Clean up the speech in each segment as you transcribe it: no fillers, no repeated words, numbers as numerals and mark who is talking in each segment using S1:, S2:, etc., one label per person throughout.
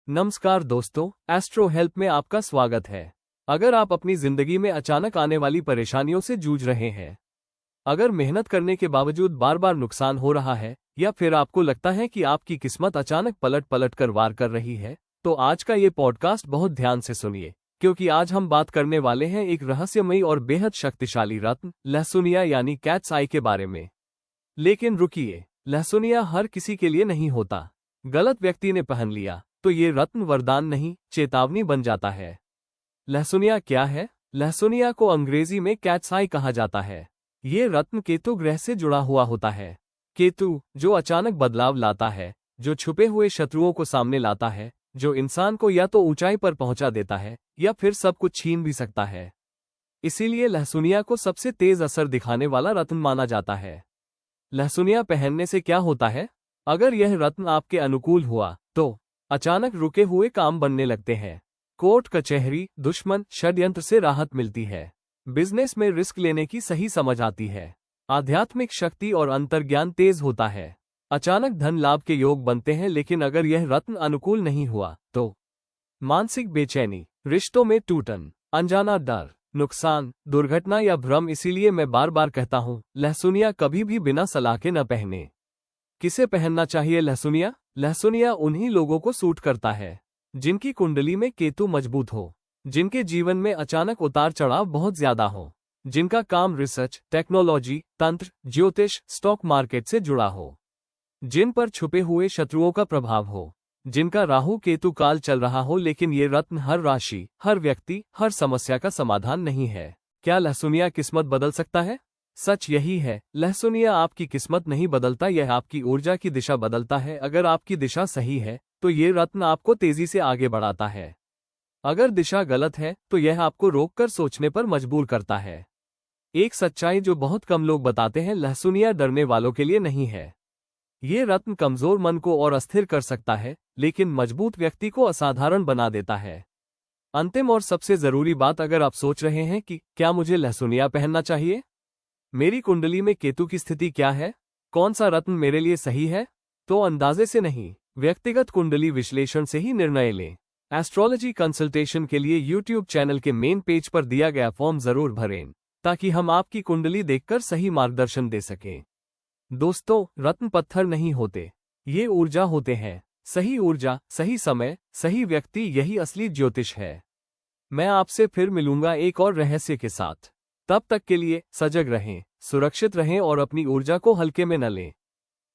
S1: नमस्कार दोस्तों, astro help में आपका स्वागत है। अगर आप अपनी जिंदगी में अचानक आने वाली परेशानियों से जूझ रहे हैं, अगर मेहनत करने के बावजूद बार बार नुकसान हो रहा है, या फिर आपको लगता है कि आपकी किस्मत अचानक पलट पलट कर वार कर रही है, तो आज का ये पॉडकास्ट बहुत ध्यान से सुनिए, क्योंकि आज हम बात करने वाले हैं एक रहस्यमयी और बेहद शक्तिशाली रत्न लहसुनिया यानी कैट्स आई के बारे में। लेकिन रुकिए, लहसुनिया हर किसी के लिए नहीं होता। गलत व्यक्ति ने पहन लिया तो ये रत्न वरदान नहीं, चेतावनी बन जाता है। लहसुनिया क्या है? लहसुनिया को अंग्रेजी में कैट्स आई कहा जाता है। ये रत्न केतु ग्रह से जुड़ा हुआ होता है। केतु, जो अचानक बदलाव लाता है, जो छुपे हुए शत्रुओं को सामने लाता है, जो इंसान को या तो ऊंचाई पर पहुंचा देता है या फिर सब कुछ छीन भी सकता है। इसीलिए लहसुनिया को सबसे तेज असर दिखाने वाला रत्न माना जाता है। लहसुनिया पहनने से क्या होता है? अगर यह रत्न आपके अनुकूल हुआ तो अचानक रुके हुए काम बनने लगते हैं। कोर्ट कचहरी, दुश्मन, षड्यंत्र से राहत मिलती है। बिजनेस में रिस्क लेने की सही समझ आती है। आध्यात्मिक शक्ति और अंतर्ज्ञान तेज होता है। अचानक धन लाभ के योग बनते हैं। लेकिन अगर यह रत्न अनुकूल नहीं हुआ तो मानसिक बेचैनी, रिश्तों में टूटन, अनजाना डर, नुकसान, दुर्घटना या भ्रम। इसीलिए मैं बार बार कहता हूँ, लहसुनिया कभी भी बिना सलाह के न पहने। किसे पहनना चाहिए लहसुनिया? लहसुनिया उन्हीं लोगों को सूट करता है जिनकी कुंडली में केतु मजबूत हो, जिनके जीवन में अचानक उतार चढ़ाव बहुत ज्यादा हो, जिनका काम रिसर्च, टेक्नोलॉजी, तंत्र, ज्योतिष, स्टॉक मार्केट से जुड़ा हो, जिन पर छुपे हुए शत्रुओं का प्रभाव हो, जिनका राहु केतु काल चल रहा हो। लेकिन ये रत्न हर राशि, हर व्यक्ति, हर समस्या का समाधान नहीं है। क्या लहसुनिया किस्मत बदल सकता है? सच यही है, लहसुनिया आपकी किस्मत नहीं बदलता, यह आपकी ऊर्जा की दिशा बदलता है। अगर आपकी दिशा सही है तो ये रत्न आपको तेजी से आगे बढ़ाता है। अगर दिशा गलत है तो यह आपको रोककर सोचने पर मजबूर करता है। एक सच्चाई जो बहुत कम लोग बताते हैं, लहसुनिया डरने वालों के लिए नहीं है। ये रत्न कमजोर मन को और अस्थिर कर सकता है, लेकिन मजबूत व्यक्ति को असाधारण बना देता है। अंतिम और सबसे जरूरी बात, अगर आप सोच रहे हैं कि क्या मुझे लहसुनिया पहनना चाहिए, मेरी कुंडली में केतु की स्थिति क्या है, कौन सा रत्न मेरे लिए सही है, तो अंदाजे से नहीं, व्यक्तिगत कुंडली विश्लेषण से ही निर्णय लें। एस्ट्रोलॉजी कंसल्टेशन के लिए यूट्यूब चैनल के मेन पेज पर दिया गया फॉर्म जरूर भरें, ताकि हम आपकी कुंडली देखकर सही मार्गदर्शन दे सकें। दोस्तों, रत्न पत्थर नहीं होते, ये ऊर्जा होते हैं। सही ऊर्जा, सही समय, सही व्यक्ति, यही असली ज्योतिष है। मैं आपसे फिर मिलूंगा एक और रहस्य के साथ। तब तक के लिए सजग रहें, सुरक्षित रहें और अपनी ऊर्जा को हल्के में न लें।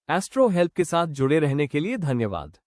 S1: एस्ट्रो हेल्प के साथ जुड़े रहने के लिए धन्यवाद।